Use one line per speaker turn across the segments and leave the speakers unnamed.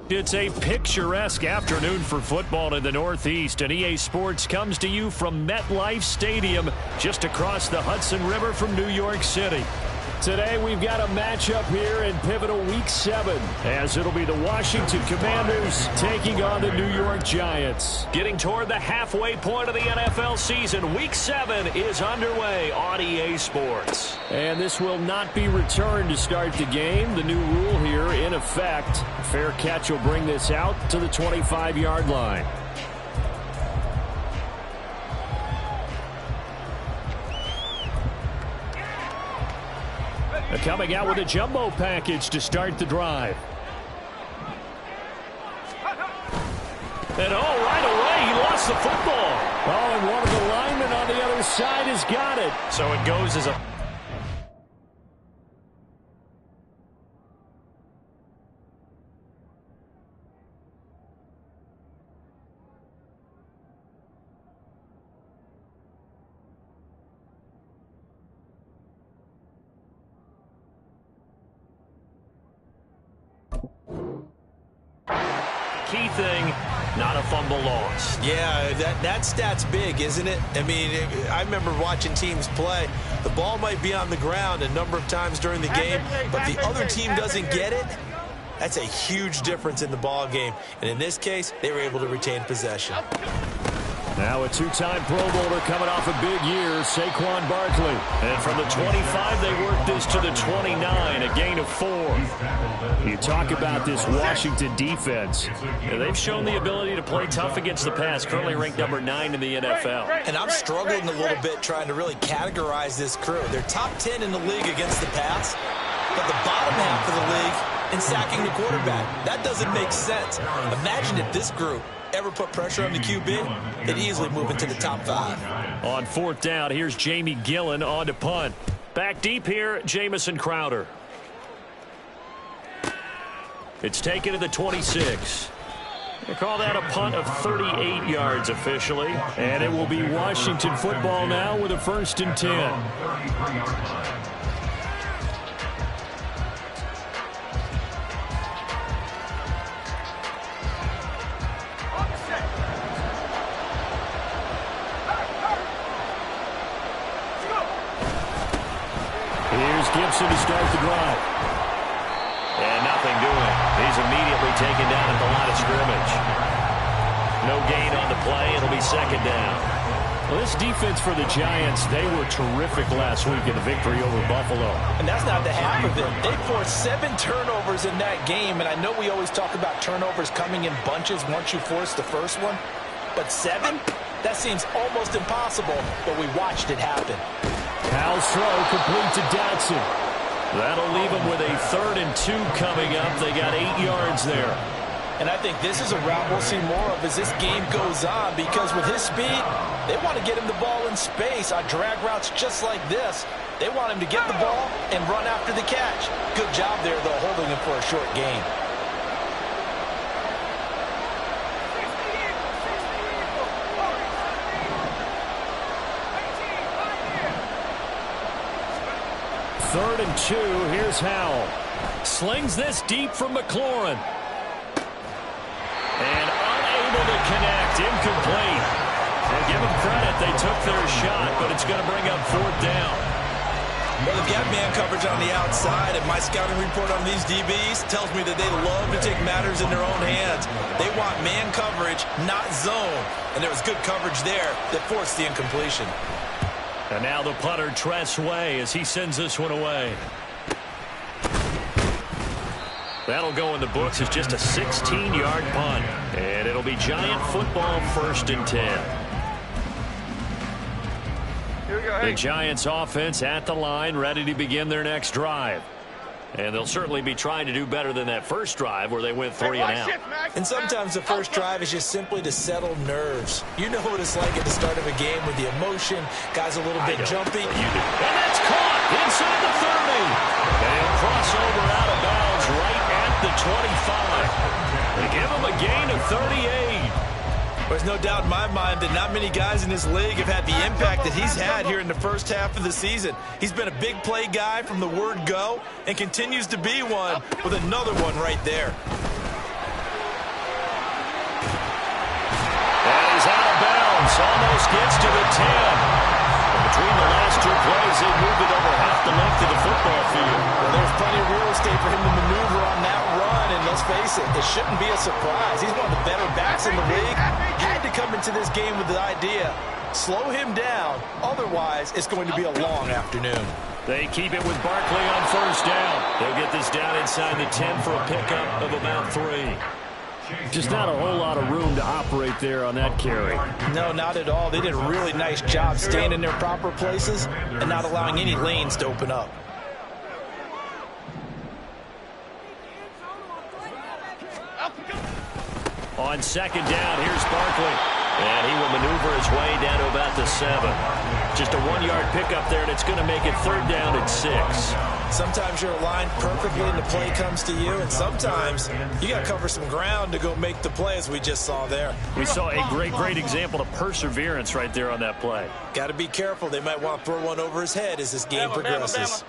It's a picturesque afternoon for football in the Northeast, and EA Sports comes to you from MetLife Stadium just across the Hudson River from New York City. Today we've got a matchup here in pivotal Week 7, as it'll be the Washington Commanders taking on the New York Giants. Getting toward the halfway point of the NFL season, Week 7 is underway on EA Sports. And this will not be returned to start the game. The new rule here in effect. Fair catch will bring this out to the 25-yard line. Coming out with a jumbo package to start the drive. And right away, he lost the football. And one of the linemen on the other side has got it. So it goes as a... Key thing, not a fumble loss.
Yeah, that stat's big, isn't it? I mean, I remember watching teams play. The ball might be on the ground a number of times during the game, but the other team doesn't get it. That's a huge difference in the ball game. And in this case, they were able to retain possession.
Now a two-time Pro Bowler coming off a big year, Saquon Barkley. And from the 25, they work this to the 29, a gain of 4. You talk about this Washington defense. They've shown the ability to play tough against the pass, currently ranked number 9 in the NFL.
And I'm struggling a little bit trying to really categorize this crew. They're top 10 in the league against the pass, but the bottom half of the league in sacking the quarterback. That doesn't make sense. Imagine if this group ever put pressure on the QB, they'd easily move into the top 5.
On 4th down, here's Jamie Gillen on to punt. Back deep here, Jamison Crowder. It's taken to the 26. They call that a punt of 38 yards officially. And it will be Washington football now with a 1st and 10. Gibson to start the drive. And nothing doing. He's immediately taken down at the line of scrimmage. No gain on the play. It'll be 2nd down. Well, this defense for the Giants, they were terrific last week in the victory over Buffalo.
And that's not the half of it. They forced 7 turnovers in that game, and I know we always talk about turnovers coming in bunches once you force the first one. But 7? That seems almost impossible, but we watched it happen.
Powell's throw complete to Dotson. That'll leave them with a 3rd and 2 coming up. They got 8 yards there.
And I think this is a route we'll see more of as this game goes on, because with his speed, they want to get him the ball in space on drag routes just like this. They want him to get the ball and run after the catch. Good job there, though, holding him for a short gain.
Third and 2, here's Howell. Slings this deep from McLaurin. And unable to connect, incomplete. And give them credit, they took their shot, but it's going to bring up 4th down.
Well, they've got man coverage on the outside, and my scouting report on these DBs tells me that they love to take matters in their own hands. They want man coverage, not zone. And there was good coverage there that forced the incompletion.
And now the punter, Tress Way, as he sends this one away. That'll go in the books as just a 16-yard punt. And it'll be Giant football, 1st and 10. The Giants offense at the line, ready to begin their next drive. And they'll certainly be trying to do better than that first drive where they went 3 and out.
And sometimes the first drive is just simply to settle nerves. You know what it's like at the start of a game with the emotion, guys a little bit jumpy.
And that's caught inside the 30. And he'll cross over out of bounds right at the 25. They give him a gain of 38.
There's no doubt in my mind that not many guys in this league have had the impact that he's had here in the first half of the season. He's been a big play guy from the word go and continues to be one with another one right there.
almost gets to the 10. And between the last two plays, they moved it over half the length of the football field.
Well, there's plenty of real estate for him to maneuver on that run, and let's face it, it shouldn't be a surprise. He's one of the better backs in the league. Had to come into this game with the idea, slow him down, otherwise it's going to be a long afternoon.
They keep it with Barkley on first down. They'll get this down inside the 10 for a pickup of about 3. Just not a whole lot of room to operate there on that carry.
No, not at all. They did a really nice job staying in their proper places and not allowing any lanes to open up.
On second down, here's Barkley. And he will maneuver his way down to about the 7. Just a 1-yard pickup there, and it's going to make it third down at 6.
Sometimes you're aligned perfectly and the play comes to you, and sometimes you got to cover some ground to go make the play, as we just saw there.
We saw a great example of perseverance right there on that play.
Got to be careful. They might want to throw one over his head as this game progresses.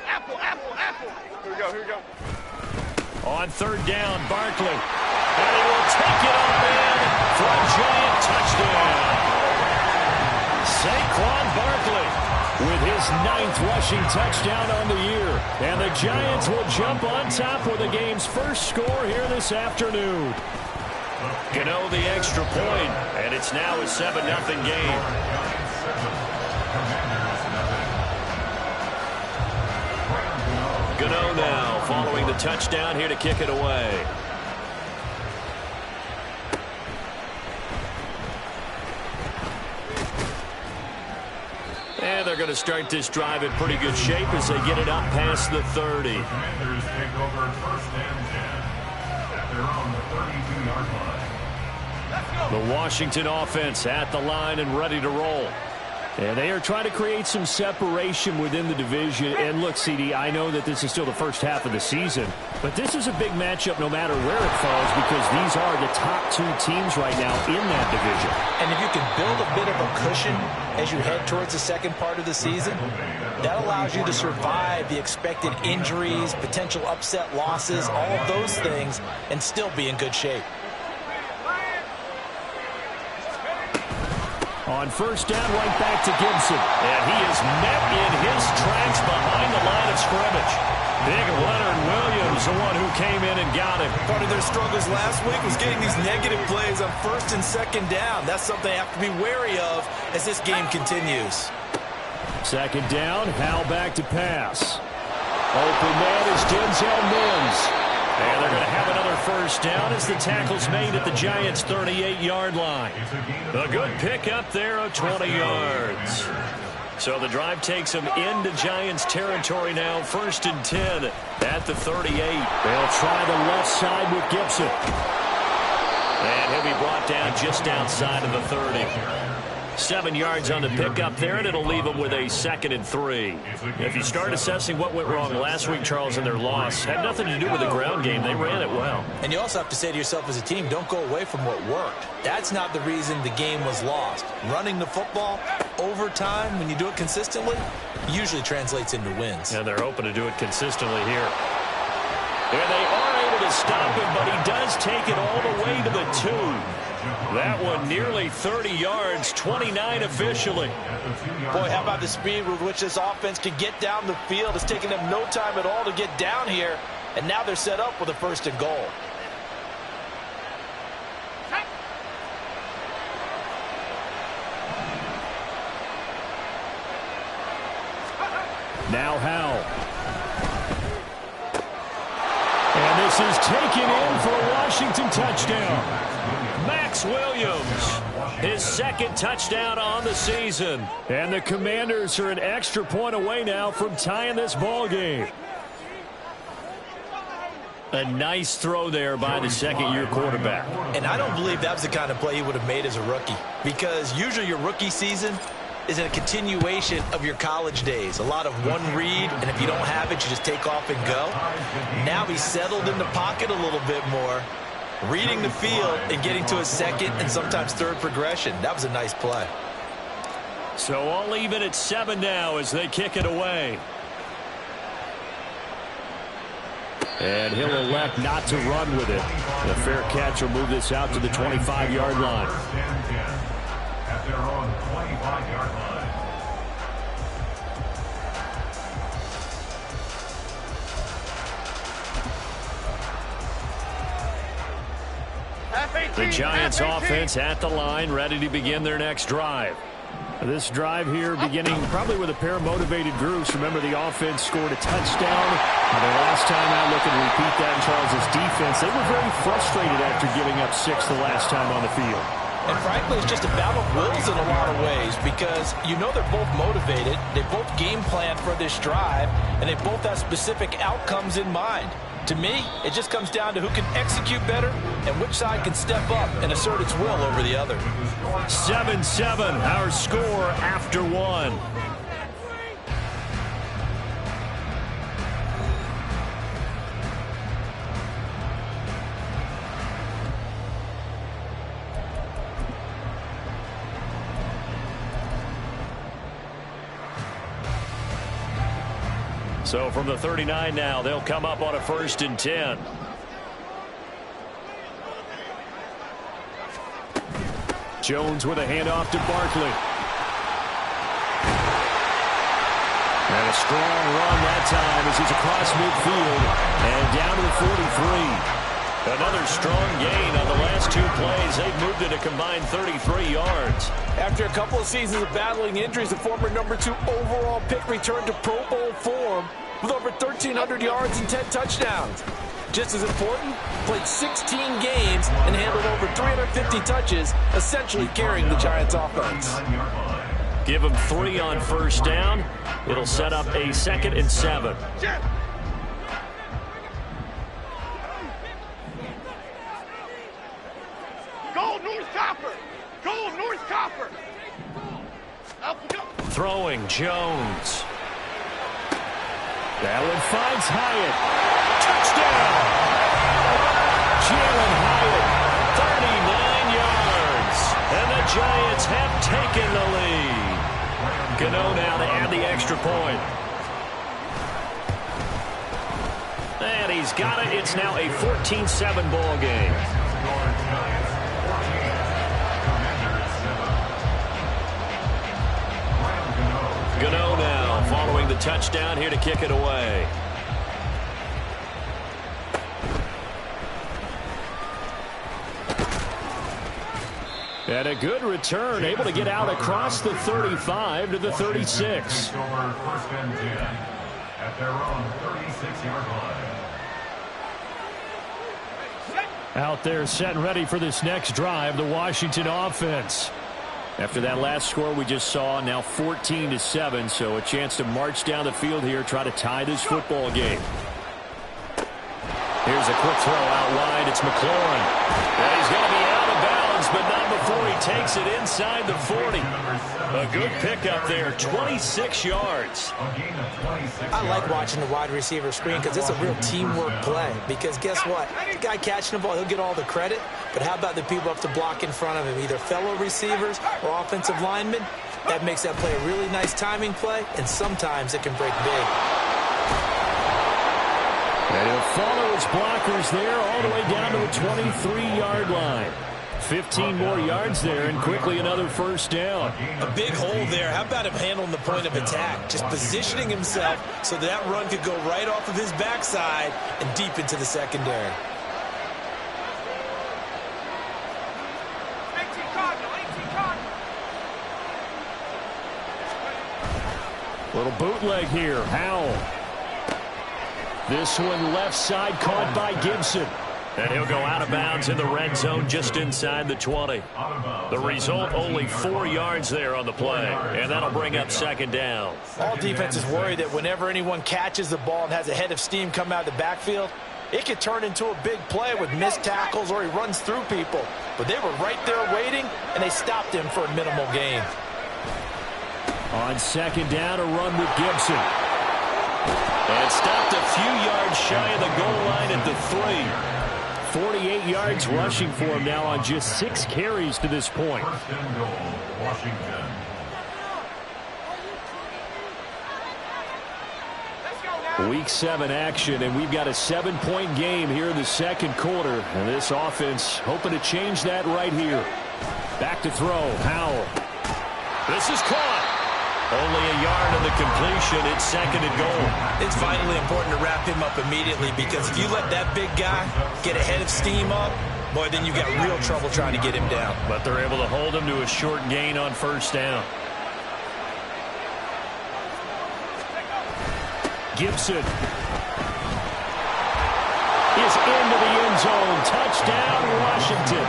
Apple. Here we go.
On third down, Barkley. And he will take it up in for a giant touchdown. Saquon Barkley with his 9th rushing touchdown on the year. And the Giants will jump on top with the game's first score here this afternoon. Gano the extra point, and it's now a 7-0 game. Gano now following the touchdown here to kick it away. And they're going to start this drive in pretty good shape as they get it up past the 30.
Commanders take over 1st and 10 at their own 32-yard line.
The Washington offense at the line and ready to roll. And they are trying to create some separation within the division. And look, CD, I know that this is still the first half of the season, but this is a big matchup no matter where it falls, because these are the top 2 teams right now in that division.
And if you can build a bit of a cushion as you head towards the second part of the season, that allows you to survive the expected injuries, potential upset losses, all of those things, and still be in good shape.
On first down, right back to Gibson. And he is met in his tracks behind the line of scrimmage. Big Leonard Williams, the one who came in and got him.
Part of their struggles last week was getting these negative plays on 1st and 2nd down. That's something they have to be wary of as this game continues.
Second down, Hal back to pass. Open man is Denzel Mims. And they're going to have another first down as the tackle's made at the Giants' 38-yard line. A good pickup there of 20 yards. So the drive takes them into Giants territory now, 1st and 10 at the 38. They'll try the left side with Gibson. And he'll be brought down just outside of the 30. 7 yards on the pickup there, and it'll leave them with a 2nd and 3. If you start assessing what went wrong last week, Charles, in their loss, had nothing to do with the ground game. They ran it well.
And you also have to say to yourself as a team, don't go away from what worked. That's not the reason the game was lost. Running the football over time, when you do it consistently, usually translates into wins.
And they're hoping to do it consistently here. And they are able to stop him, but he does take it all the way to the 2. That one nearly 30 yards, 29 officially.
Boy, how about the speed with which this offense can get down the field? It's taken them no time at all to get down here, and now they're set up with a 1st and goal.
Now Howell. And this is taken in for a Washington touchdown. Max Williams, his 2nd touchdown on the season. And the Commanders are an extra point away now from tying this ball game. A nice throw there by the 2nd-year quarterback.
And I don't believe that was the kind of play he would have made as a rookie, because usually your rookie season is a continuation of your college days. A lot of one read, and if you don't have it, you just take off and go. Now he's settled in the pocket a little bit more, reading the field and getting to a 2nd and sometimes 3rd progression. That was a nice play.
So all even at 7 now as they kick it away. And he'll elect not to run with it. The fair catch will move this out to the 25-yard line.
First and 10 at their own 25-yard line.
The Giants offense at the line, ready to begin their next drive. This drive here beginning probably with a pair of motivated groups. Remember, the offense scored a touchdown. The last time out, looking to repeat that in Charles' defense. They were very frustrated after giving up 6 the last time on the field.
And frankly, it's just a battle of wills in a lot of ways because you know they're both motivated. They both game plan for this drive, and they both have specific outcomes in mind. To me, it just comes down to who can execute better and which side can step up and assert its will over the other.
7-7, our score after 1. So from the 39 now, they'll come up on a 1st and 10. Jones with a handoff to Barkley. And a strong run that time as he's across midfield and down to the 43. Another strong gain on the last 2 plays. They've moved it a combined 33 yards.
After a couple of seasons of battling injuries, the former #2 overall pick returned to Pro Bowl form with over 1,300 yards and 10 touchdowns. Just as important, played 16 games and handled over 350 touches, essentially carrying the Giants offense.
Give them 3 on 1st down. It'll set up a 2nd and 7.
Go, North Copper! Go, North Copper!
Throwing Jones. Allen finds Hyatt. Touchdown! Jalen Hyatt, 39 yards. And the Giants have taken the lead. Gano now to add the extra point. And he's got it. It's now a 14-7 ball game. Gano now following the touchdown here to kick it away. And a good return, able to get out across the 35 to the 36.
1st and 10 at their own 36-yard line.
Out there set and ready for this next drive, the Washington offense. After that last score we just saw, now 14-7, so a chance to march down the field here, try to tie this football game. Here's a quick throw out wide. It's McLaurin. And he's going to be out of bounds, but not before he takes it inside the 40. A good pickup there, 26 yards.
I like watching the wide receiver screen because it's a real teamwork play. Because guess what? The guy catching the ball, he'll get all the credit. But how about the people up to block in front of him, either fellow receivers or offensive linemen? That makes that play a really nice timing play, and sometimes it can break big.
And he'll follow his blockers there all the way down to the 23-yard line. 15 more yards there, and quickly another 1st down.
A big hole there. How about him handling the point of attack? Just positioning himself so that run could go right off of his backside and deep into the secondary.
Little bootleg here. Howell. This one left side caught by Gibson. And he'll go out of bounds in the red zone just inside the 20. The result, only 4 yards there on the play. And that'll bring up 2nd down.
All defenses worry that whenever anyone catches the ball and has a head of steam come out of the backfield, it could turn into a big play with missed tackles or he runs through people. But they were right there waiting, and they stopped him for a minimal gain.
On 2nd down, a run with Gibson. And stopped a few yards shy of the goal line at the 3. 48 yards rushing for him now on just 6 carries to this point.
1st and goal, Washington.
Let's go now.
Week 7 action, and we've got a 7-point game here in the second quarter. And this offense hoping to change that right here. Back to throw. Howell. This is caught. Only a yard on the completion. It's 2nd and goal.
It's vitally important to wrap him up immediately, because if you let that big guy get a head of steam up, boy, then you got real trouble trying to get him down.
But they're able to hold him to a short gain on 1st down. Gibson is into the end zone. Touchdown, Washington.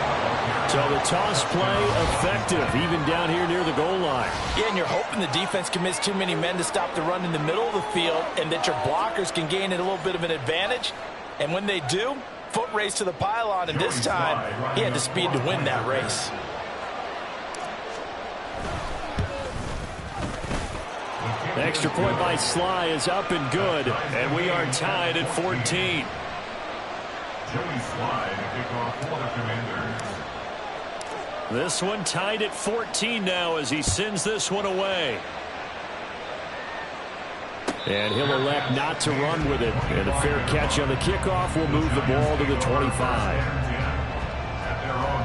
So the toss play effective, even down here near the goal line.
Yeah, and you're hoping the defense commits too many men to stop the run in the middle of the field, and that your blockers can gain a little bit of an advantage. And when they do, foot race to the pylon, and this time he had the speed to win that race.
The extra point by Sly is up and good, and we are tied at 14.
Joey Sly to kick off for the Commanders.
This one tied at 14 now as he sends this one away. And he'll elect not to run with it. And a fair catch on the kickoff will move the ball to the 25.
At their own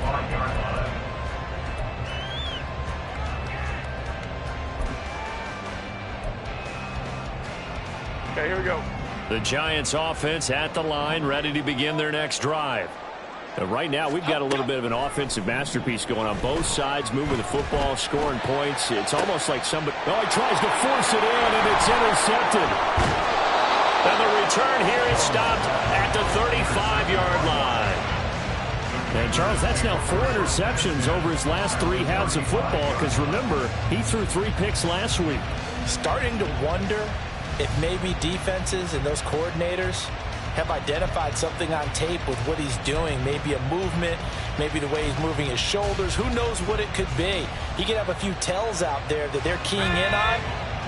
25-yard line.
Okay, here we go.
The Giants offense at the line, ready to begin their next drive. Right now, we've got a little bit of an offensive masterpiece going on both sides, moving the football, scoring points. It's almost like somebody, he tries to force it in, and it's intercepted. And the return here is stopped at the 35-yard line. And, Charles, that's now 4 interceptions over his last 3 halves of football, because, remember, he threw 3 picks last week.
Starting to wonder if maybe defenses and those coordinators have identified something on tape with what he's doing. Maybe a movement, maybe the way he's moving his shoulders. Who knows what it could be? He could have a few tells out there that they're keying in on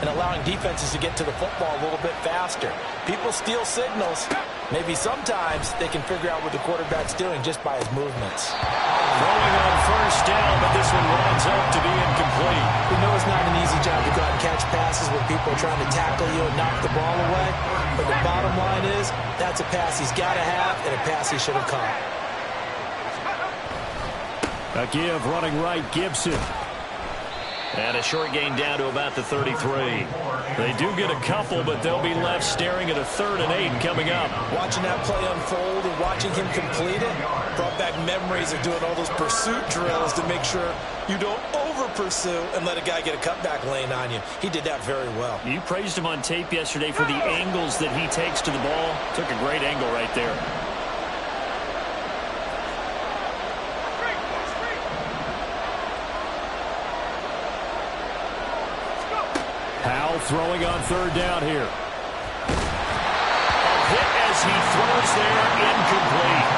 and allowing defenses to get to the football a little bit faster. People steal signals. Maybe sometimes they can figure out what the quarterback's doing just by his movements.
Throwing on 1st down, but this one winds up to be incomplete.
We know it's not an easy job to go out and catch passes when people are trying to tackle you and knock the ball away. But the bottom line is, that's a pass he's got to have and a pass he should have caught.
A give running right, Gibson. And a short gain down to about the 33. They do get a couple, but they'll be left staring at a 3rd and 8 coming up.
Watching that play unfold and watching him complete it brought back memories of doing all those pursuit drills to make sure you don't over-pursue and let a guy get a cutback lane on you. He did that very well.
You praised him on tape yesterday for the angles that he takes to the ball. Took a great angle right there. Howell throwing on 3rd down here. A hit as he throws there, incomplete.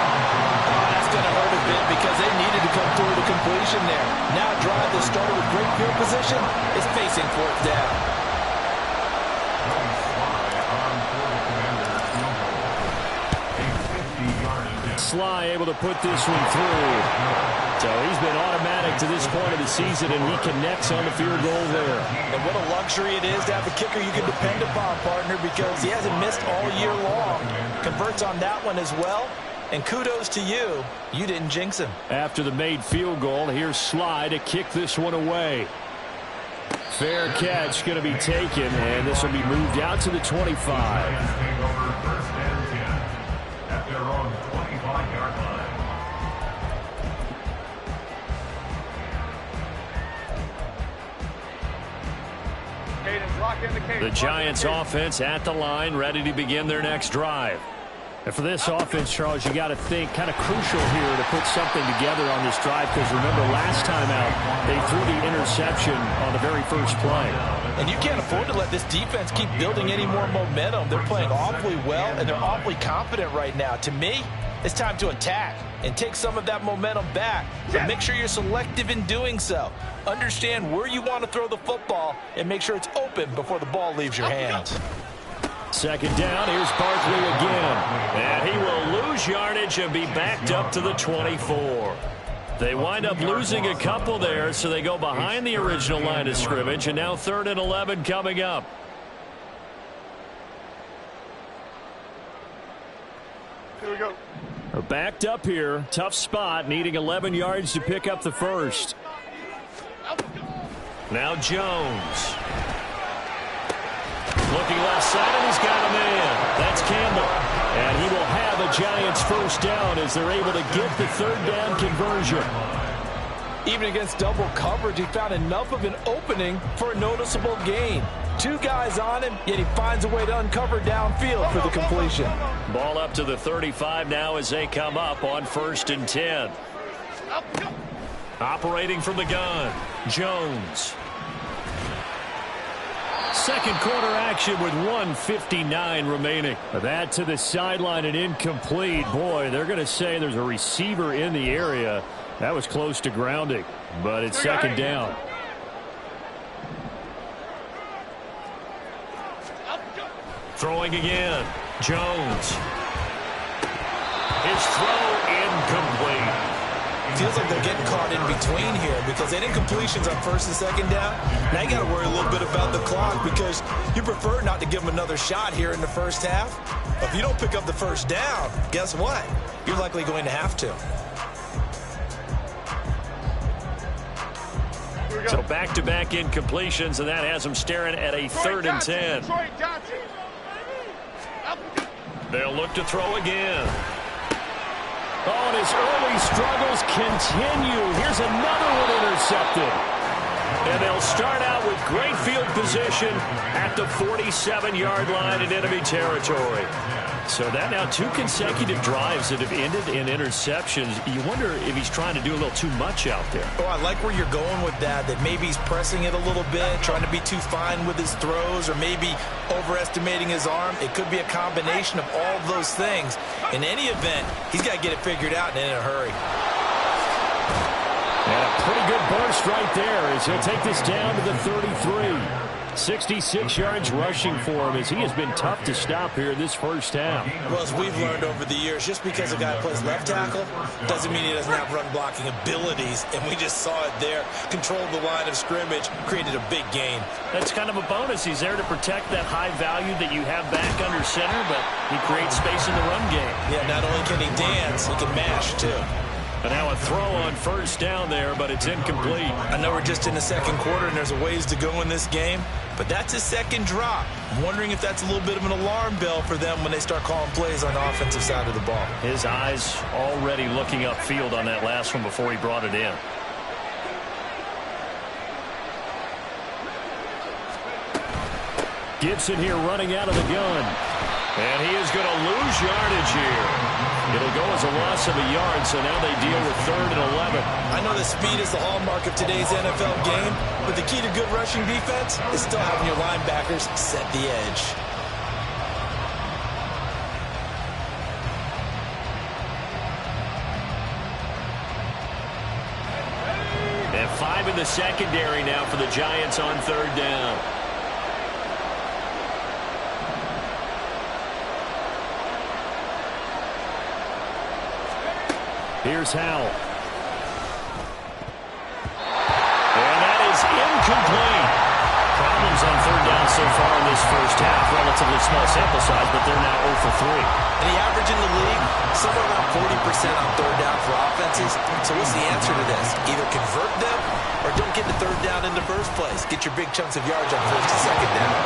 That's going to hurt a bit because they needed to come through the completion there. Now a drive that started with great field position is facing 4th down.
Sly able to put this one through. So he's been automatic to this point of the season, and he connects on the field goal there.
And what a luxury it is to have a kicker you can depend upon, partner, because he hasn't missed all year long. Converts on that one as well. And kudos to you. You didn't jinx him.
After the made field goal, here's Sly to kick this one away. Fair catch going to be taken, and this will be moved out to the 25.
At their own 25-yard line.
The Giants offense at the line, ready to begin their next drive. And for this offense, Charles, you got to think kind of crucial here to put something together on this drive, because remember last time out they threw the interception on the very first play.
And you can't afford to let this defense keep building any more momentum. They're playing awfully well, and they're awfully confident right now. To me, it's time to attack and take some of that momentum back. But make sure you're selective in doing so. Understand where you want to throw the football and make sure it's open before the ball leaves your hands.
2nd down, here's Barkley again. And he will lose yardage and be backed up to the 24. They wind up losing a couple there, so they go behind the original line of scrimmage, and now 3rd and 11 coming up. Backed up here. Tough spot. Needing 11 yards to pick up the first. Now Jones. Looking left side, and he's got a man. That's Campbell. And he will have a Giants first down as they're able to get the third down conversion.
Even against double coverage, he found enough of an opening for a noticeable gain. Two guys on him, yet he finds a way to uncover downfield for the completion.
Ball up to the 35 now as they come up on 1st and 10. Operating from the gun, Jones. Second quarter action with 1:59 remaining. That to the sideline and incomplete. Boy, they're going to say there's a receiver in the area. That was close to grounding, but it's second down. Throwing again, Jones. His throw incomplete.
Feels like they're getting caught in between here because they didn't completions on 1st and 2nd down. Now you got to worry a little bit about the clock because you prefer not to give them another shot here in the first half. But if you don't pick up the first down, guess what? You're likely going to have to.
So back-to-back incompletions, and that has them staring at a 3rd and 10. They'll look to throw again. Oh, and his early struggles continue. Here's another one intercepted. And they'll start out with great field position at the 47-yard line in enemy territory. So that now 2 consecutive drives that have ended in interceptions. You wonder if he's trying to do a little too much out there.
Oh, I like where you're going with that maybe he's pressing it a little bit, trying to be too fine with his throws, or maybe overestimating his arm. It could be a combination of all of those things. In any event, he's got to get it figured out and in a hurry.
And a pretty good burst right there as he'll take this down to the 33. 66 yards rushing for him as he has been tough to stop here this first half.
Well, as we've learned over the years, just because a guy plays left tackle doesn't mean he doesn't have run blocking abilities, and we just saw it there. Controlled the line of scrimmage, created a big gain.
That's kind of a bonus. He's there to protect that high value that you have back under center, but he creates space in the run game.
Yeah, not only can he dance, he can mash too.
And now a throw on first down there, but it's incomplete.
I know we're just in the second quarter and there's a ways to go in this game, but that's his second drop. I'm wondering if that's a little bit of an alarm bell for them when they start calling plays on the offensive side of the ball.
His eyes already looking upfield on that last one before he brought it in. Gibson here running out of the gun. And he is going to lose yardage here. It'll go as a loss of a yard, so now they deal with 3rd and 11.
I know that speed is the hallmark of today's NFL game, but the key to good rushing defense is still having your linebackers set the edge.
And 5 in the secondary now for the Giants on 3rd down. Here's Howell. And that is incomplete. Problems on 3rd down so far in this first half. Relatively small sample size, but they're now 0 for 3.
And the average in the league, somewhere around 40% on 3rd down for offenses. So what's the answer to this? Either convert them or don't get the 3rd down in the first place. Get your big chunks of yards on 1st and 2nd down.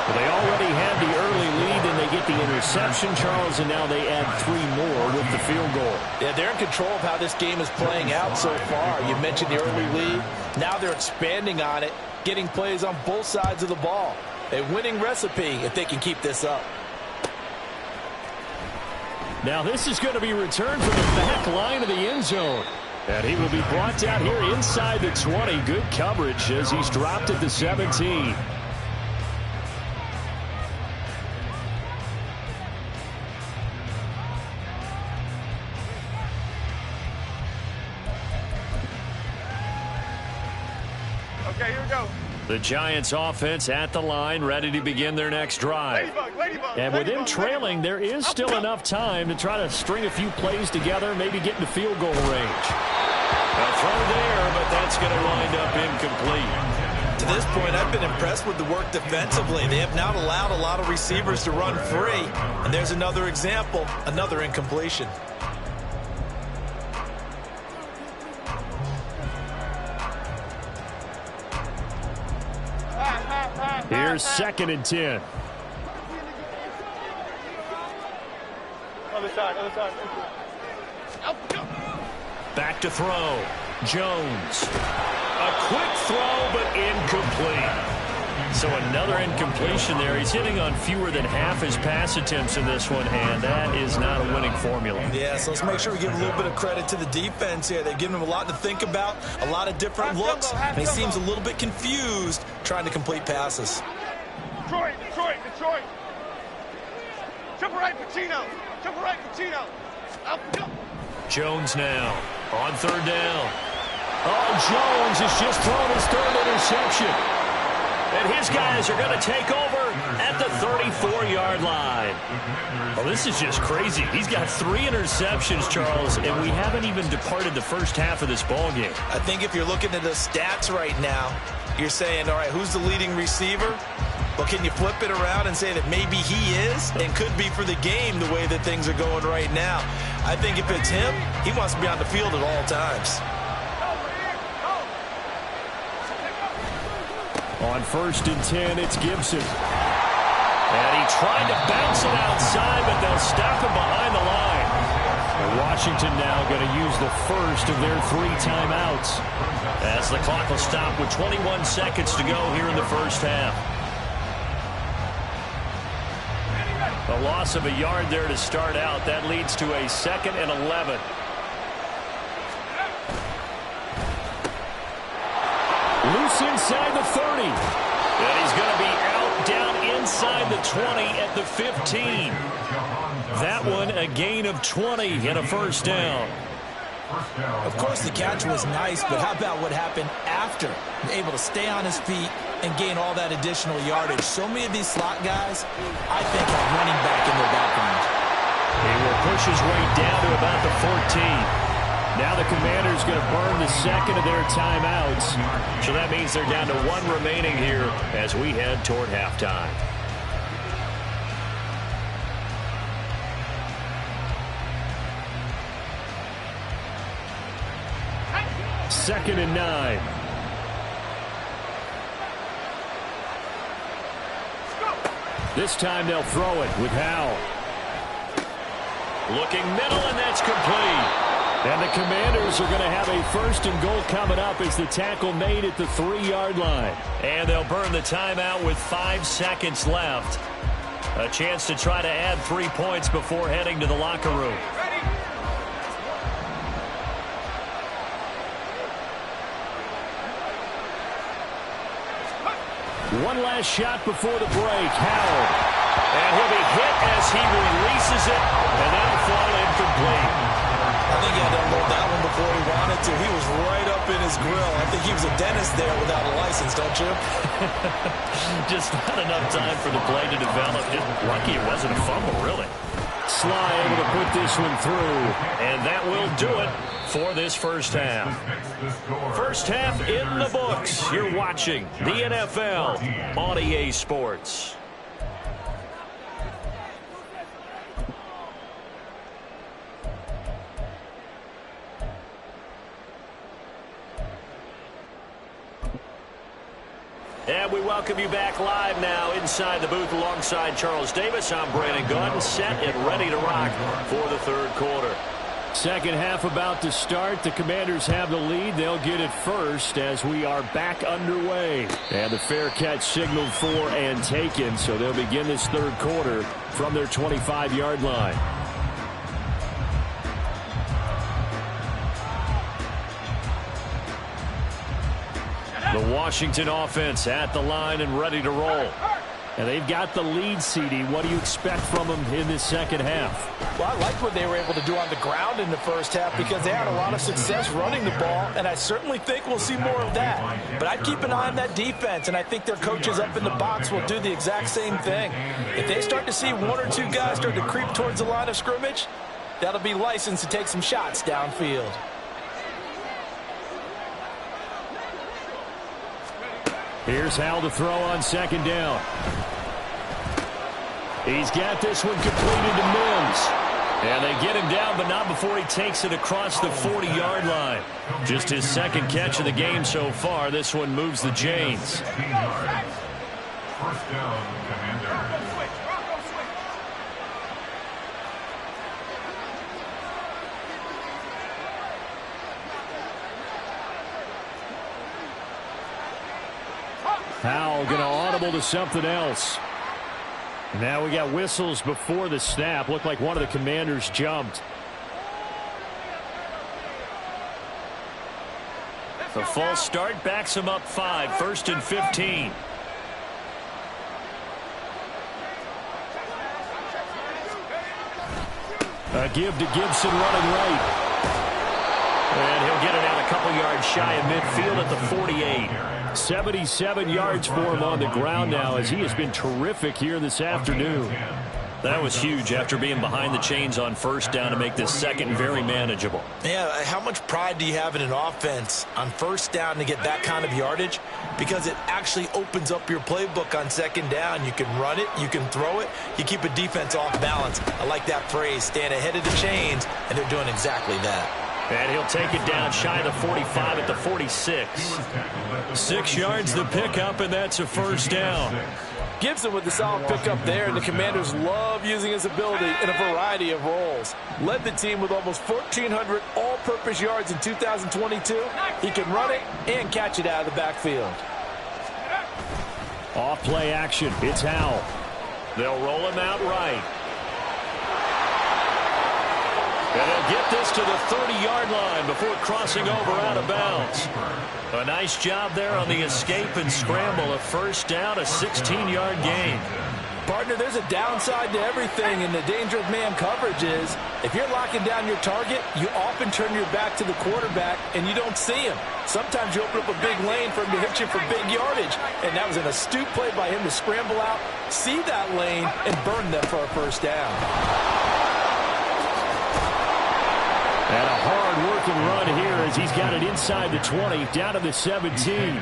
Well, they already had the early lead, and they get the interception, Charles, and now they add 3 more with the field goal.
Yeah, they're in control of how this game is playing out so far. You mentioned the early lead. Now they're expanding on it, getting plays on both sides of the ball. A winning recipe if they can keep this up.
Now this is going to be returned from the back line of the end zone. And he will be brought down here inside the 20. Good coverage as he's dropped at the 17.
Okay, here we go.
The Giants offense at the line, ready to begin their next drive. And with them trailing, there is still enough time to try to string a few plays together, maybe get into field goal range. A throw there, but that's going to wind up incomplete.
to this point, I've been impressed with the work defensively. They have not allowed a lot of receivers to run free. And there's another example, another incompletion.
Here's 2nd and 10.
Other side, other side.
Back to throw. Jones. A quick throw, but incomplete. So another incompletion there. He's hitting on fewer than half his pass attempts in this one, and that is not a winning formula.
Yeah, so let's make sure we give a little bit of credit to the defense here. They've given him a lot to think about, a lot of different looks, and he seems a little bit confused trying to complete passes.
Detroit, Detroit, Detroit. Triple right, Pacino. Triple right, Pacino.
Jones now on 3rd down. Oh, Jones has just thrown his 3rd interception. And his guys are going to take over at the 34-yard line. Well, this is just crazy. He's got 3 interceptions, Charles, and we haven't even departed the first half of this ballgame.
I think if you're looking at the stats right now, you're saying, all right, who's the leading receiver? Well, can you flip it around and say that maybe he is and could be for the game the way that things are going right now? I think if it's him, he wants to be on the field at all times.
On 1st and 10, it's Gibson. And he tried to bounce it outside, but they'll stop him behind the line. And Washington now going to use the first of their 3 timeouts, as the clock will stop with 21 seconds to go here in the first half. A loss of a yard there to start out. That leads to a 2nd and 11. Loose inside the 30. And he's going to be out down inside the 20 at the 15. That one a gain of 20 and a first down.
Of course, the catch was nice, but how about what happened after? Able to stay on his feet and gain all that additional yardage. So many of these slot guys, I think, have running back in their background.
He will push his way down to about the 14. Now the Commanders going to burn the 2nd of their timeouts. So that means they're down to 1 remaining here as we head toward halftime. Second and 9. This time they'll throw it with Howell. Looking middle, and that's complete. And the Commanders are going to have a 1st and goal coming up as the tackle made at the 3-yard line. And they'll burn the timeout with 5 seconds left. A chance to try to add 3 points before heading to the locker room. One last shot before the break. Howell. And he'll be hit as he releases it, and that'll fall incomplete.
I think he had to unload that one before he wanted to. He was right up in his grill. I think he was a dentist there without a license, don't you?
Just not enough time for the play to develop. Just lucky it wasn't a fumble, really. Sly able to put this one through, and that will do it for this first half. First half in the books. You're watching the NFL on EA Sports. And we welcome you back live now inside the booth alongside Charles Davis. I'm Brandon Gaudin, set and ready to rock for the 3rd quarter. Second half about to start. The Commanders have the lead. They'll get it first as we are back underway. And the fair catch signaled for and taken, so they'll begin this 3rd quarter from their 25-yard line. The Washington offense at the line and ready to roll. And they've got the lead, CD. What do you expect from them in this second half?
Well, I like what they were able to do on the ground in the first half because they had a lot of success running the ball, and I certainly think we'll see more of that. But I'd keep an eye on that defense, and I think their coaches up in the box will do the exact same thing. If they start to see 1 or 2 guys start to creep towards the line of scrimmage, that'll be licensed to take some shots downfield.
Here's Hal to throw on second down. He's got this one completed to Mims. And they get him down, but not before he takes it across the 40-yard line. Just his second catch of the game so far. This one moves the chains.
First down, Commanders.
Howell going to audible to something else. Now we got whistles before the snap. Looked like one of the Commanders jumped. The false start backs him up 5. First and 15. A give to Gibson running right. And he'll get it out a couple yards shy of midfield at the 48. 77 yards for him on the ground now as he has been terrific here this afternoon. That was huge after being behind the chains on first down to make this second very manageable.
Yeah, how much pride do you have in an offense on first down to get that kind of yardage? Because it actually opens up your playbook on second down. You can run it, you can throw it, you keep a defense off balance. I like that phrase, stand ahead of the chains, and they're doing exactly that.
And he'll take it down shy of the 45 at the 46. 6 yards the pickup, and that's a first down.
Gibson with the solid pickup there, and the Commanders love using his ability in a variety of roles. Led the team with almost 1,400 all-purpose yards in 2022. He can run it and catch it out of the backfield.
Off-play action. It's Howell. They'll roll him out right. And they'll get this to the 30-yard line before crossing over out of bounds. A nice job there on the escape and scramble. A first down, a 16-yard gain.
Partner, there's a downside to everything, and the danger of man coverage is if you're locking down your target, you often turn your back to the quarterback and you don't see him. Sometimes you open up a big lane for him to hit you for big yardage, and that was an astute play by him to scramble out, see that lane, and burn them for a first down.
And a hard-working run here as he's got it inside the 20, down to the 17.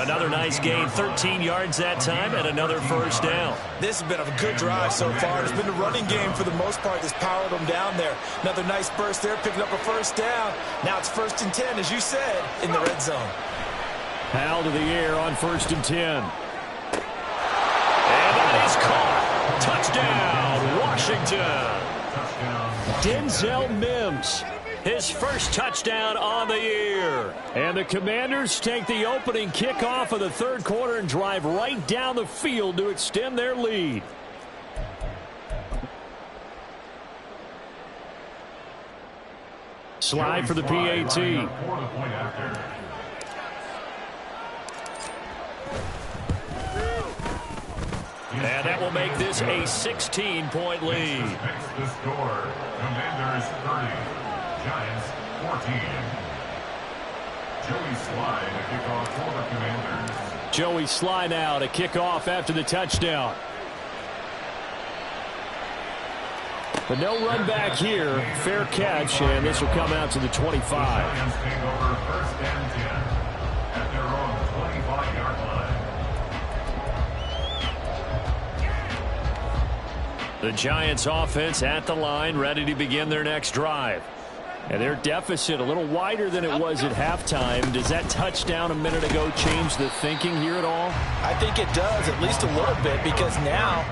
Another nice gain, 13 yards that time, and another first down.
This has been a good drive so far. It's been the running game for the most part that's powered them down there. Another nice burst there, picking up a first down. Now it's 1st and 10, as you said, in the red zone.
Howell to the air on 1st and 10. And that is caught. Touchdown, Washington. Denzel Mims, his first touchdown on the year. And the Commanders take the opening kickoff of the third quarter and drive right down the field to extend their lead. Slide for the PAT. And that will make this a 16-point lead.
The score, Commanders 30, Giants 14. Joey Sly to kick off for the Commanders.
Joey Sly now to kick off after the touchdown. But no run back here. Fair catch, and this will come out to the 25.
Giants take over 1st and 10 at their own 25-yard line.
The Giants offense at the line, ready to begin their next drive. And their deficit a little wider than it was at halftime. Does that touchdown a minute ago change the thinking here at all?
I think it does, at least a little bit, because now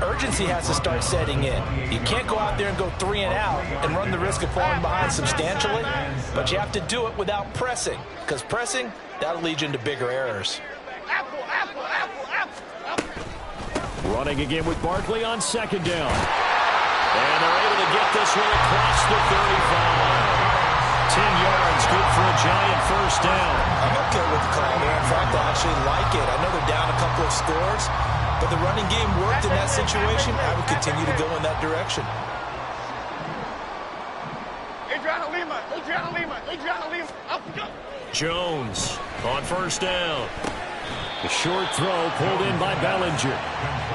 urgency has to start setting in. You can't go out there and go 3 and out and run the risk of falling behind substantially, but you have to do it without pressing, because pressing, that'll lead you into bigger errors.
Running again with Barkley on second down. And they're able to get this one across the 35. 10 yards, good for a Giant first down.
I'm okay with the call there. In fact, I actually like it. I know they're down a couple of scores, but the running game worked in that situation. I would continue to go in that direction.
Adriana Lima. Up, go.
Jones on first down. The short throw pulled in by Bellinger.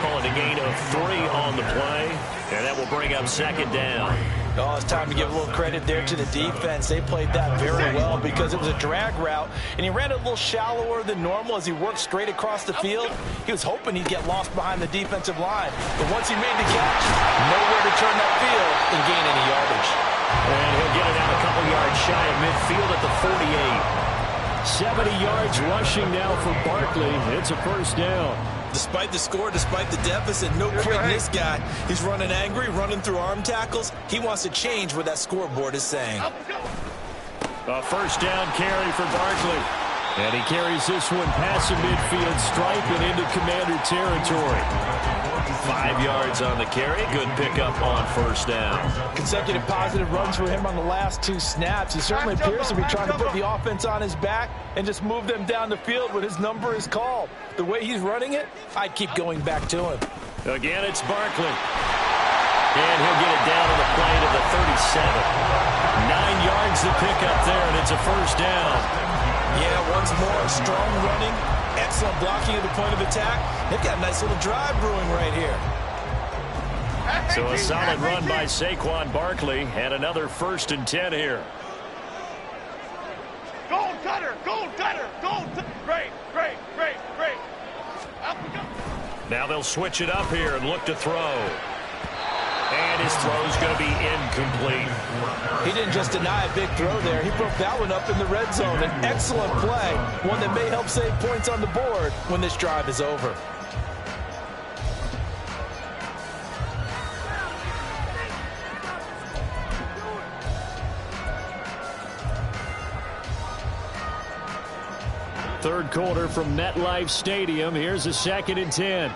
Calling a gain of 3 on the play, and that will bring up second down.
Oh, it's time to give a little credit there to the defense. They played that very well because it was a drag route, and he ran it a little shallower than normal as he worked straight across the field. He was hoping he'd get lost behind the defensive line. But once he made the catch, nowhere to turn that field and gain any yardage.
And he'll get it out a couple yards shy of midfield at the 48. 70 yards rushing now for Barkley. It's a first down.
Despite the score, despite the deficit, no quitting this guy. He's running angry, running through arm tackles. He wants to change what that scoreboard is saying.
A first down carry for Barkley. And he carries this one past the midfield stripe and into Commander territory. 5 yards on the carry. Good pickup on first down.
Consecutive positive runs for him on the last 2 snaps. He certainly appears to be trying to put the offense on his back and just move them down the field when his number is called. The way he's running it, I'd keep going back to him.
Again, it's Barkley. And he'll get it down to the play to the 37. 9 yards to pick up there, and it's a first down.
Yeah, once more, strong running, excellent blocking at the point of attack. They've got a nice little drive brewing right here.
So a solid run by Saquon Barkley, and another 1st and 10 here.
Gold cutter, gold cutter, gold cutter. Great, great, great, great. Up we go.
Now they'll switch it up here and look to throw. And his throw's going to be incomplete.
He didn't just deny a big throw there. He broke that one up in the red zone. An excellent play, one that may help save points on the board when this drive is over.
Third quarter from MetLife Stadium. Here's a 2nd and 10.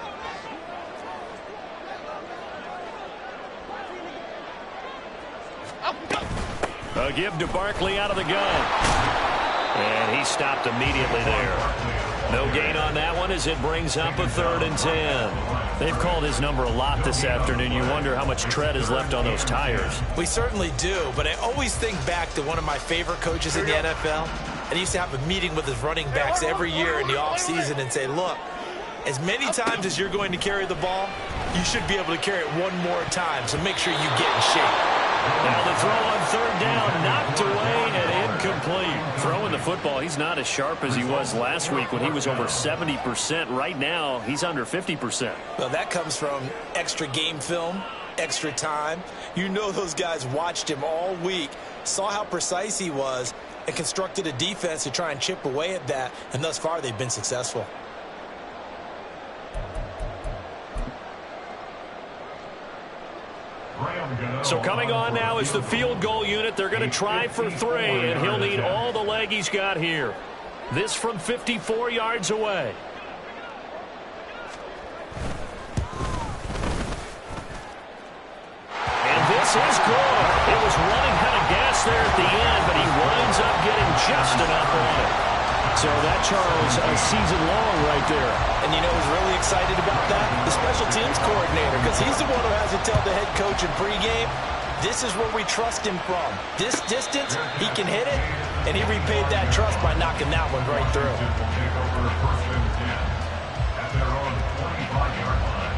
A give to Barkley out of the gun. And he stopped immediately there. No gain on that one as it brings up a 3rd and 10. They've called his number a lot this afternoon. You wonder how much tread is left on those tires.
We certainly do, but I always think back to one of my favorite coaches in the NFL. And he used to have a meeting with his running backs every year in the offseason and say, look, as many times as you're going to carry the ball, you should be able to carry it one more time, so make sure you get in shape.
Now the throw on 3rd down, knocked away and incomplete. Throwing the football, he's not as sharp as he was last week when he was over 70%. Right now, he's under 50%.
Well, that comes from extra game film, extra time. You know those guys watched him all week, saw how precise he was, and constructed a defense to try and chip away at that, and thus far they've been successful.
So coming on now is the field goal unit. They're going to try for 3, and he'll need all the leg he's got here. This from 54 yards away. And this is good. It was running out of gas there at the end, but he winds up getting just enough on it. So that, Charles, a season long right there.
And you know who's really excited about that? The special teams coordinator, because he's the one who has to tell the head coach in pregame, this is where we trust him from. This distance, he can hit it, and he repaid that trust by knocking that one right through.
At their own 25-yard line.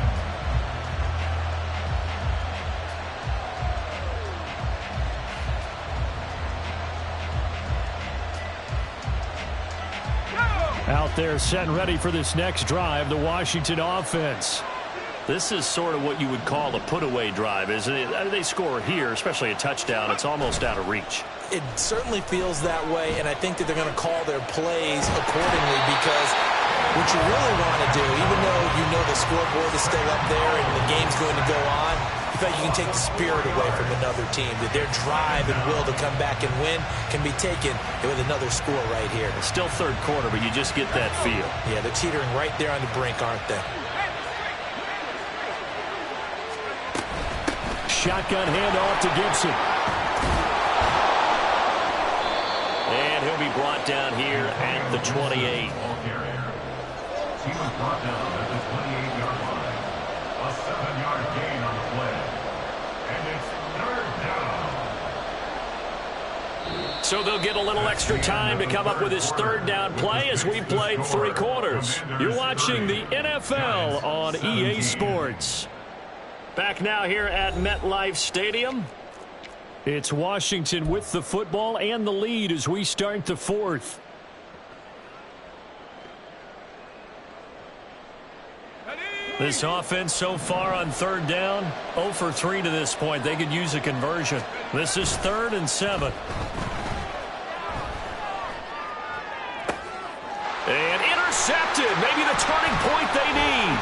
Out there set and ready for this next drive, the Washington offense. This is sort of what you would call a put-away drive, isn't it? They score here, especially a touchdown. It's almost out of reach.
It certainly feels that way, and I think that they're going to call their plays accordingly, because what you really want to do, even though you know the scoreboard is still up there and the game's going to go on, you feel like you can take the spirit away from another team, that their drive and will to come back and win can be taken with another score right here.
It's still third quarter, but you just get that feel.
Yeah, they're teetering right there on the brink, aren't they?
Shotgun handoff to Gibson. And he'll be brought down here at the 28.
Ball carrier. He was brought down at the 28-yard line. A 7-yard gain on the play. And it's 3rd down.
So they'll get a little extra time to come up with his 3rd down play as we played 3 quarters. You're watching the NFL on EA Sports. Back now here at MetLife Stadium. It's Washington with the football and the lead as we start the fourth. This offense so far on third down, 0 for 3 to this point. They could use a conversion. This is 3rd and 7. And intercepted. Maybe the turning point they need.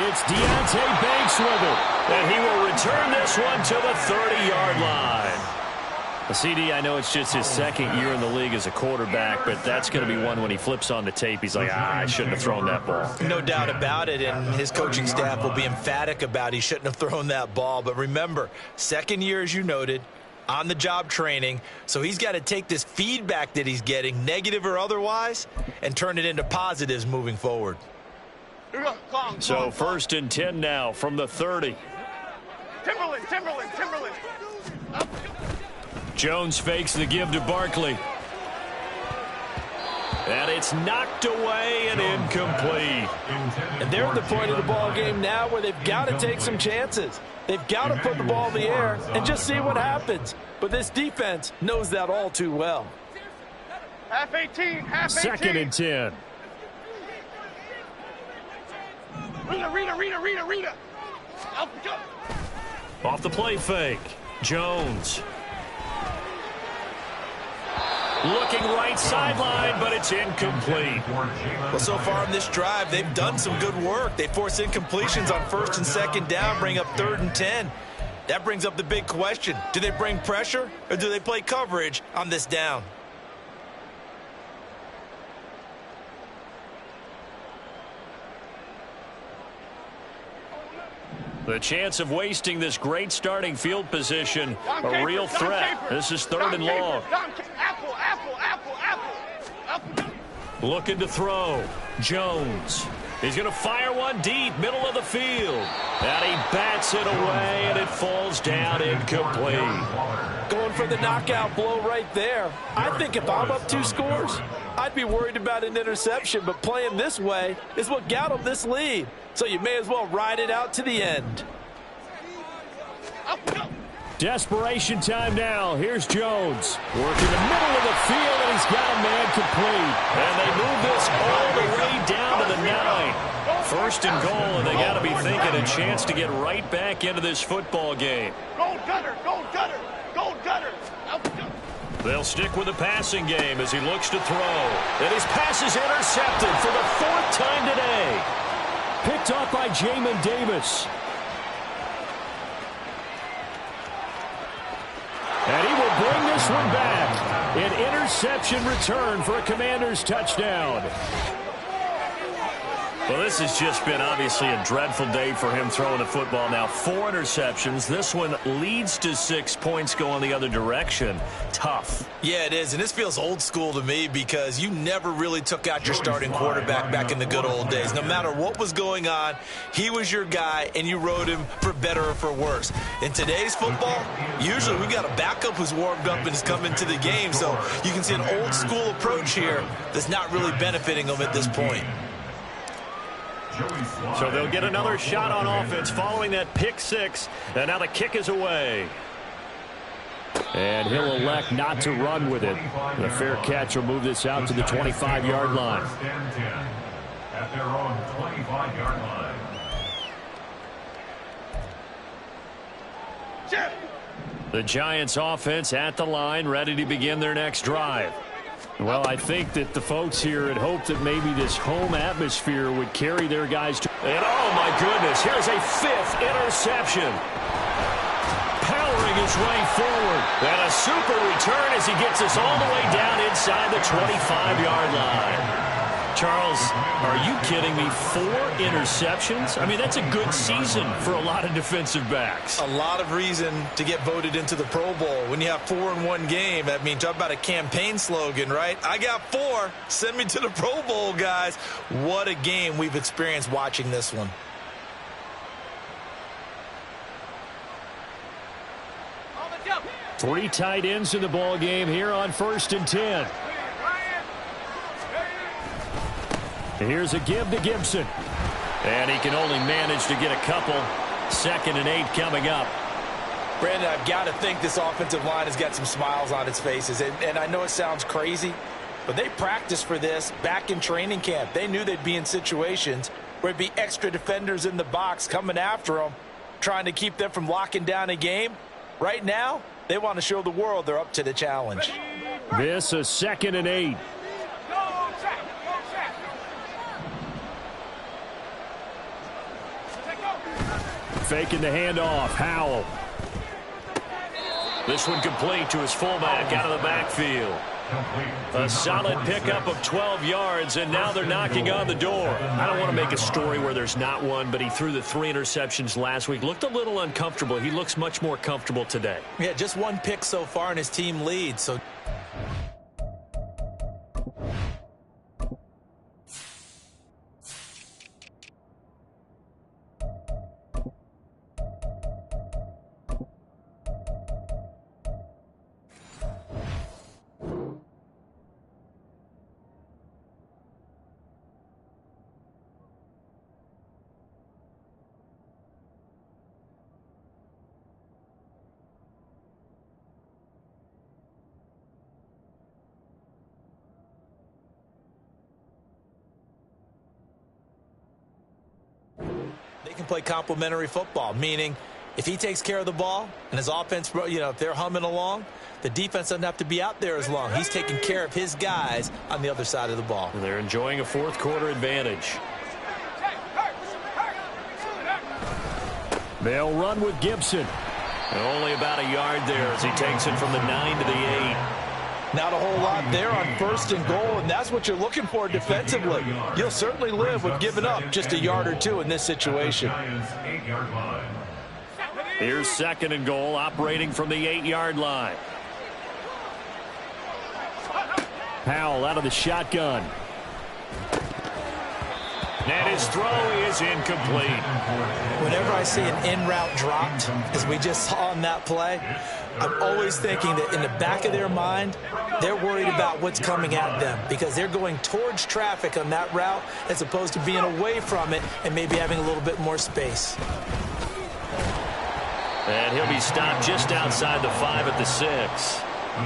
It's Deontay Banks with it. And he will return this one to the 30-yard line. CD, I know it's just his second year in the league as a quarterback, but that's going to be one when he flips on the tape. He's like, I shouldn't have thrown that ball.
No doubt about it, and his coaching staff will be emphatic about he shouldn't have thrown that ball. But remember, second year, as you noted, on-the-job training, so he's got to take this feedback that he's getting, negative or otherwise, and turn it into positives moving forward.
So 1st and 10 now from the 30.
Timberland.
Jones fakes the give to Barkley. And it's knocked away and incomplete.
And they're at the point of the ball game now where they've got to take some chances. They've got to put the ball in the air and just see what happens. But this defense knows that all too well.
Half 18.
2nd and 10.
Rita.
Off the play fake. Jones. Looking right sideline, but it's incomplete.
Well, so far in this drive, they've done some good work. They force incompletions on 1st and 2nd down, bring up 3rd and 10. That brings up the big question. Do they bring pressure or do they play coverage on this down?
The chance of wasting this great starting field position, a real threat. This is 3rd and long.
Apple.
Looking to throw. Jones. He's going to fire one deep, middle of the field. And he bats it away, and it falls down incomplete.
Going for the knockout blow right there. I think if I'm up 2 scores, I'd be worried about an interception, but playing this way is what got him this lead. So you may as well ride it out to the end.
Desperation time now. Here's Jones. Working the middle of the field, and he's got a man complete. And they move this all the way down to the 9. 1st and goal, and they got to be thinking a chance to get right back into this football game.
Gold gutter.
They'll stick with the passing game as he looks to throw. And his pass is intercepted for the 4th time today. Picked off by Jamin Davis. And he will bring this one back. An interception return for a Commanders touchdown. Well, this has just been obviously a dreadful day for him throwing the football. Now 4 interceptions. This one leads to 6 points going the other direction. Tough.
Yeah, it is, and this feels old school to me because you never really took out your starting quarterback back in the good old days. No matter what was going on, he was your guy, and you rode him for better or for worse. In today's football, usually we got a backup who's warmed up and has come into the game, so you can see an old school approach here that's not really benefiting them at this point.
So they'll get another shot on offense following that pick 6. And now the kick is away. And he'll elect not to run with it. The fair catch will move this out to the 25-yard line.
At their own 25-yard line.
The Giants offense at the line, ready to begin their next drive. Well, I think that the folks here had hoped that maybe this home atmosphere would carry their guys to... And oh my goodness, here's a 5th interception. Powering his way forward. And a super return as he gets us all the way down inside the 25-yard line. Charles, are you kidding me? 4 interceptions? I mean, that's a good season for a lot of defensive backs.
A lot of reason to get voted into the Pro Bowl. When you have 4 in one game, I mean, talk about a campaign slogan, right? I got 4. Send me to the Pro Bowl, guys. What a game we've experienced watching this one.
Three tight ends in the ball game here on 1st and 10. And here's a give to Gibson. And he can only manage to get a couple. 2nd and 8 coming up.
Brandon, I've got to think this offensive line has got some smiles on its faces. And I know it sounds crazy, but they practiced for this back in training camp. They knew they'd be in situations where it'd be extra defenders in the box coming after them, trying to keep them from locking down a game. Right now, they want to show the world they're up to the challenge.
This is 2nd and 8. Faking the handoff. Howell. This one complete to his fullback out of the backfield. A solid pickup of 12 yards, and now they're knocking on the door. I don't want to make a story where there's not one, but he threw the 3 interceptions last week. Looked a little uncomfortable. He looks much more comfortable today.
Yeah, just 1 pick so far, and his team leads. So they can play complementary football, meaning if he takes care of the ball and his offense, if they're humming along, the defense doesn't have to be out there as long. He's taking care of his guys on the other side of the ball.
They're enjoying a 4th quarter advantage. They'll run with Gibson. Only about a yard there as he takes it from the 9 to the 8.
Not a whole lot there on 1st and goal, and that's what you're looking for defensively. You'll certainly live with giving up just a yard or 2 in this situation.
Here's 2nd and goal, operating from the 8-yard line. Howell out of the shotgun. And his throw is incomplete.
Whenever I see an in-route dropped, as we just saw on that play, I'm always thinking that in the back of their mind, they're worried about what's coming at them because they're going towards traffic on that route as opposed to being away from it and maybe having a little bit more space.
And he'll be stopped just outside the 5 at the 6.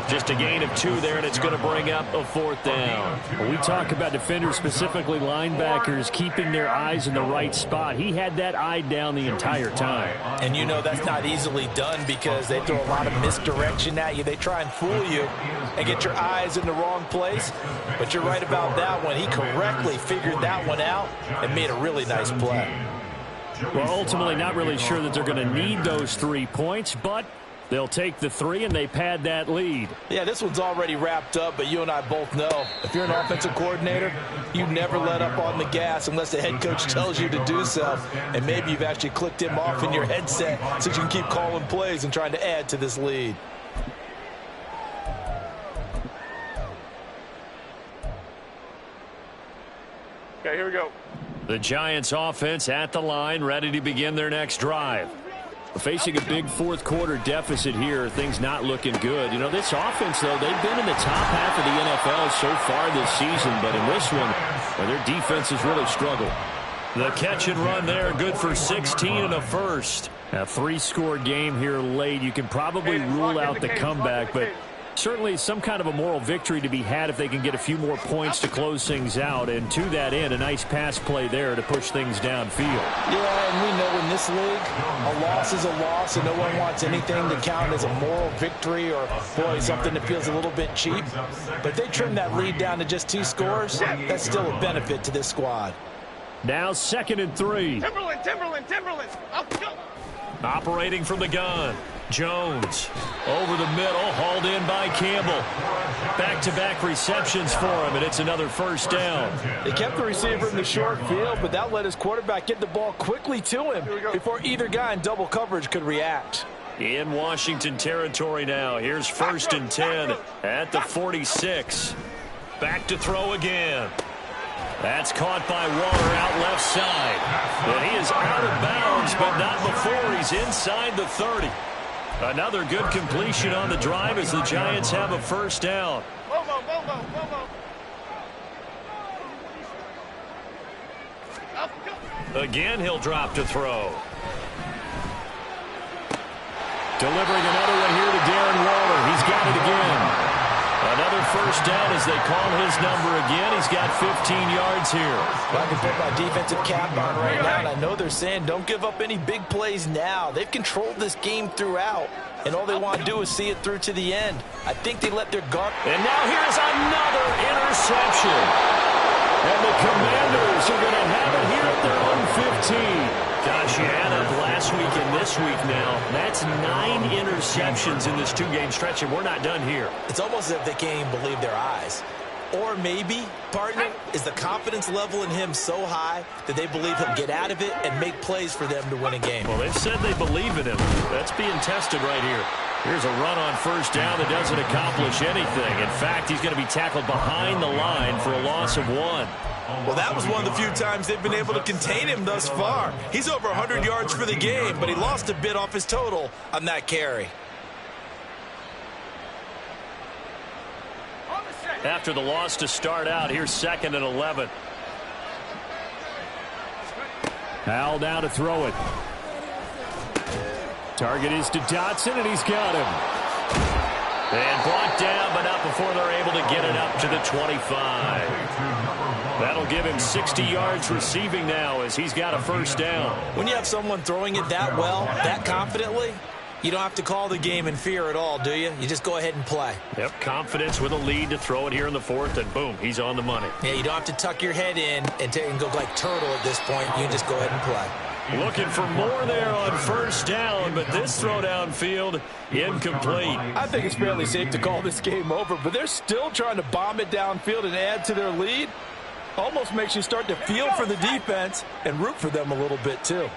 Just a gain of 2 there, and it's going to bring up a 4th down. When we talk about defenders, specifically linebackers, keeping their eyes in the right spot, he had that eye down the entire time.
And you know that's not easily done because they throw a lot of misdirection at you. They try and fool you and get your eyes in the wrong place. But you're right about that one. He correctly figured that one out and made a really nice play.
Well, ultimately not really sure that they're going to need those 3 points, but they'll take the 3 and they pad that lead.
Yeah, this one's already wrapped up, but you and I both know if you're an offensive coordinator, you never let up on the gas unless the head coach tells you to do so. And maybe you've actually clicked him off in your headset so you can keep calling plays and trying to add to this lead.
Okay, here we go.
The Giants offense at the line, ready to begin their next drive. Facing a big 4th quarter deficit here, things not looking good. This offense, though, they've been in the top half of the NFL so far this season, but in this one, their defense has really struggled. The catch and run there, good for 16 and a first. A 3-score game here late. You can probably rule out the comeback, but certainly some kind of a moral victory to be had if they can get a few more points to close things out. And to that end, a nice pass play there to push things downfield.
Yeah, and we know in this league, a loss is a loss, and no one wants anything to count as a moral victory or, boy, something that feels a little bit cheap. But if they trim that lead down to just 2 scores, that's still a benefit to this squad.
Now 2nd and 3.
Timberland. I'll go.
Operating from the gun. Jones over the middle, hauled in by Campbell. Back-to-back receptions for him, and it's another 1st down.
They kept the receiver in the short field, but that let his quarterback get the ball quickly to him before either guy in double coverage could react.
In Washington territory now. Here's 1st and 10 at the 46. Back to throw again. That's caught by Waller out left side. And he is out of bounds, but not before he's inside the 30. Another good completion on the drive as the Giants have a 1st down. Again, he'll drop to throw. Delivering another one here to Darren Waller. He's got it again. Another first down as they call his number again. He's got 15 yards here.
Well, I can put my defensive cap on right now, and I know they're saying don't give up any big plays now. They've controlled this game throughout, and all they want to do is see it through to the end. I think they let their guard.
And now here's another interception. And the Commanders are going to have it here at their own 15. Gosh, you add up last week and this week now. That's 9 interceptions in this 2-game stretch, and we're not done here.
It's almost as if they can't even believe their eyes. Or maybe, partner, is the confidence level in him so high that they believe he'll get out of it and make plays for them to win a game.
Well, they've said they believe in him. That's being tested right here. Here's a run on first down that doesn't accomplish anything. In fact, he's going to be tackled behind the line for a loss of 1.
Well, that was one of the few times they've been able to contain him thus far. He's over 100 yards for the game, but he lost a bit off his total on that carry.
After the loss to start out, here's 2nd and 11. Hal now to throw it. Target is to Dotson, and he's got him. And brought down, but not before they're able to get it up to the 25. That'll give him 60 yards receiving now as he's got a first down.
When you have someone throwing it that well, that confidently, you don't have to call the game in fear at all, do you? You just go ahead and play.
Yep, confidence with a lead to throw it here in the 4th, and boom, he's on the money.
Yeah, you don't have to tuck your head in and go like turtle at this point. You can just go ahead and play.
Looking for more there on first down, but this throw downfield incomplete.
I think it's fairly safe to call this game over, but they're still trying to bomb it downfield and add to their lead. Almost makes you start to feel for the defense and root for them a little bit too.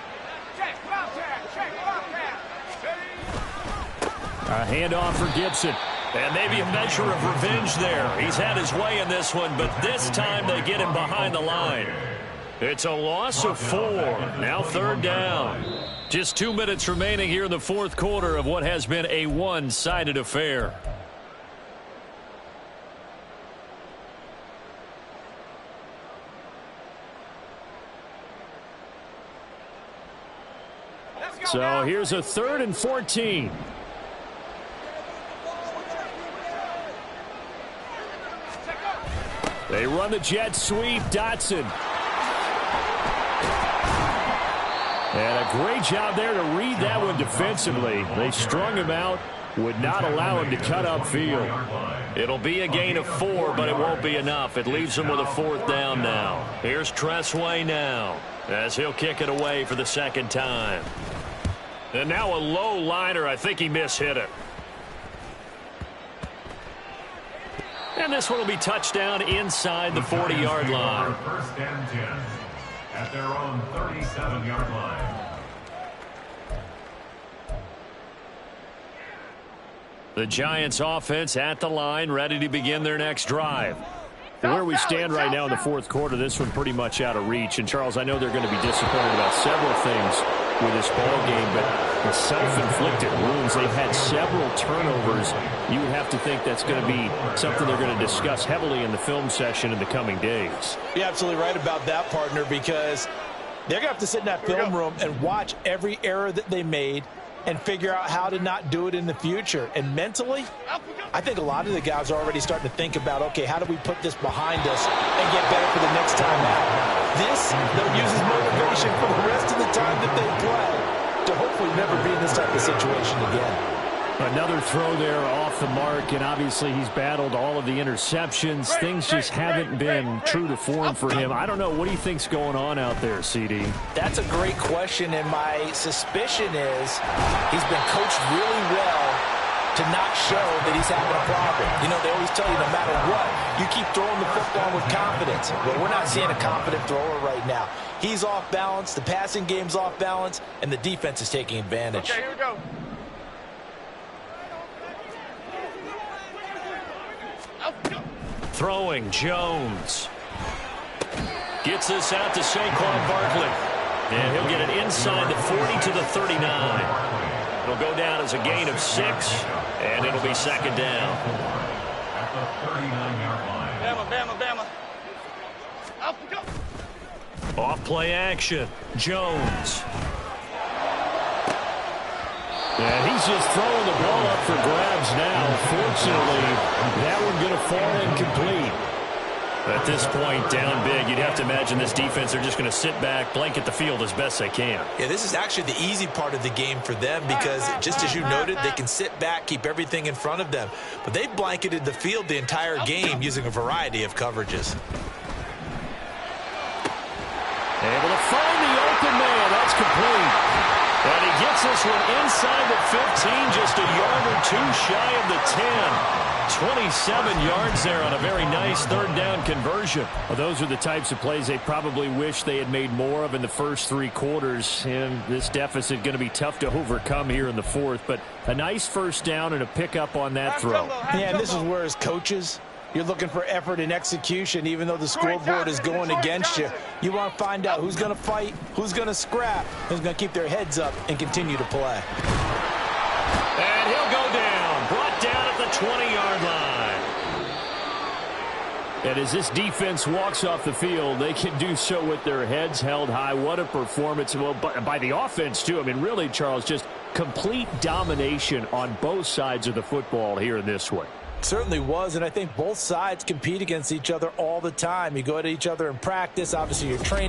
A handoff for Gibson. And maybe a measure of revenge there. He's had his way in this one, but this time they get him behind the line. It's a loss of 4. Now 3rd down. Just 2 minutes remaining here in the 4th quarter of what has been a one-sided affair. So here's a 3rd and 14. They run the jet sweep. Dotson. And a great job there to read that one defensively. They strung him out, would not allow him to cut upfield. It'll be a gain of 4, but it won't be enough. It leaves him with a 4th down now. Here's Tressway now as he'll kick it away for the 2nd time. And now a low liner. I think he mishit it. And this one will be touchdown inside the 40-yard line.
First and 10 at their own 37-yard line.
The Giants offense at the line, ready to begin their next drive. Where we stand right now in the 4th quarter, this one pretty much out of reach. And, Charles, I know they're going to be disappointed about several things with this ball game, but the self-inflicted wounds, they've had several turnovers. You would have to think that's going to be something they're going to discuss heavily in the film session in the coming days.
You're absolutely right about that, partner, because they're going to have to sit in that film room and watch every error that they made and figure out how to not do it in the future. And mentally, I think a lot of the guys are already starting to think about, okay, how do we put this behind us and get better for the next time out? This, they'll use as motivation for the rest of the time that they play to hopefully never be in this type of situation again.
Another throw there off the mark, and obviously he's battled all of the interceptions. Things just haven't been true to form for him. I don't know. What do you think's going on out there, CD?
That's a great question, and my suspicion is he's been coached really well to not show that he's having a problem. You know, they always tell you no matter what, you keep throwing the football with confidence. Well, we're not seeing a confident thrower right now. He's off balance, the passing game's off balance, and the defense is taking advantage.
Okay, here we go.
Throwing, Jones. Gets this out to Saquon Barkley. And he'll get it inside the 40 to the 39. It'll go down as a gain of 6, and it'll be 2nd down.
At the 39-yard line.
Bama. Up we go.
Off play action. Jones. And he's just throwing the ball up for grabs now. Fortunately, that one going to fall incomplete. At this point, down big, you'd have to imagine this defense, they're just going to sit back, blanket the field as best they can.
Yeah, this is actually the easy part of the game for them because, just as you noted, they can sit back, keep everything in front of them. But they've blanketed the field the entire game using a variety of coverages.
Able to find the open man. That's complete. And he gets this one inside the 15, just a yard or two shy of the 10. 27 yards there on a very nice third down conversion. Well, those are the types of plays they probably wish they had made more of in the first three quarters. And this deficit going to be tough to overcome here in the fourth. But a nice first down and a pickup on that throw.
Yeah, and this is where as coaches, you're looking for effort and execution, even though the scoreboard is going against you. You want to find out who's going to fight, who's going to scrap, who's going to keep their heads up and continue to play.
And he'll go down, brought down at the 20-yard line. And as this defense walks off the field, they can do so with their heads held high. What a performance. Well, by the offense, too. I mean, really, Charles, just complete domination on both sides of the football here in this one.
Certainly was, and I think both sides compete against each other all the time. You go at each other in practice. Obviously, you're training.